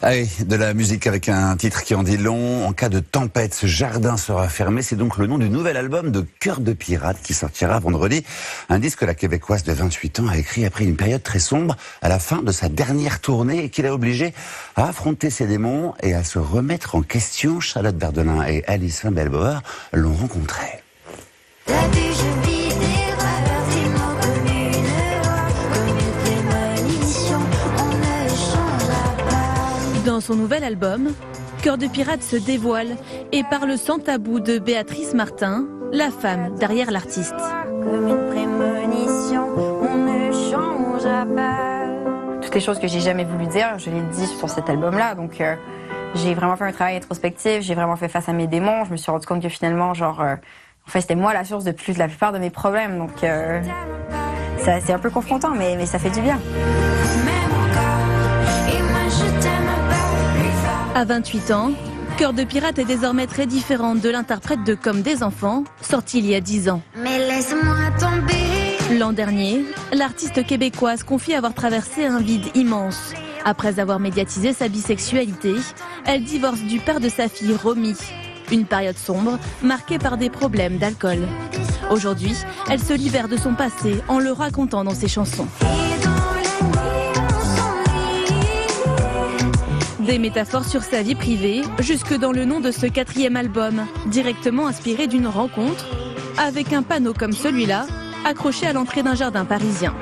Allez, de la musique avec un titre qui en dit long. En cas de tempête, ce jardin sera fermé. C'est donc le nom du nouvel album de Cœur de Pirate qui sortira vendredi. Un disque que la Québécoise de 28 ans a écrit après une période très sombre à la fin de sa dernière tournée et qui l'a obligée à affronter ses démons et à se remettre en question. Charlotte Berdelin et Alison Belboer l'ont rencontrée. Dans son nouvel album, Cœur de Pirate se dévoile et parle sans tabou de Béatrice Martin, la femme derrière l'artiste. Comme une prémonition, on ne changera pas. Toutes les choses que j'ai jamais voulu dire, je les dis sur cet album-là. Donc j'ai vraiment fait un travail introspectif, j'ai vraiment fait face à mes démons. Je me suis rendu compte que finalement, en fait, c'était moi la source de la plupart de mes problèmes. Donc c'est un peu confrontant, mais ça fait du bien. À 28 ans, Cœur de Pirate est désormais très différente de l'interprète de Comme des enfants, sorti il y a 10 ans. Mais laisse-moi tomber. L'an dernier, l'artiste québécoise confie avoir traversé un vide immense. Après avoir médiatisé sa bisexualité, elle divorce du père de sa fille, Romy. Une période sombre, marquée par des problèmes d'alcool. Aujourd'hui, elle se libère de son passé en le racontant dans ses chansons. Des métaphores sur sa vie privée, jusque dans le nom de ce 4e album, directement inspiré d'une rencontre, avec un panneau comme celui-là, accroché à l'entrée d'un jardin parisien.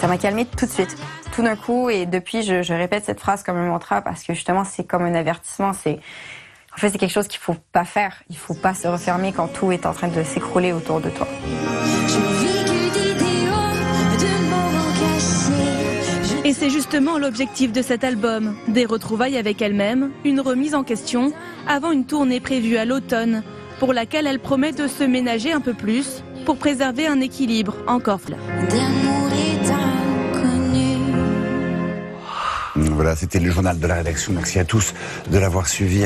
Ça m'a calmée tout de suite, tout d'un coup, et depuis je répète cette phrase comme un mantra parce que justement c'est comme un avertissement, c'est quelque chose qu'il faut pas faire, il faut pas se refermer quand tout est en train de s'écrouler autour de toi. Et c'est justement l'objectif de cet album, des retrouvailles avec elle-même, une remise en question, avant une tournée prévue à l'automne, pour laquelle elle promet de se ménager un peu plus, pour préserver un équilibre encore fleur. Voilà, c'était le journal de la rédaction. Merci à tous de l'avoir suivi.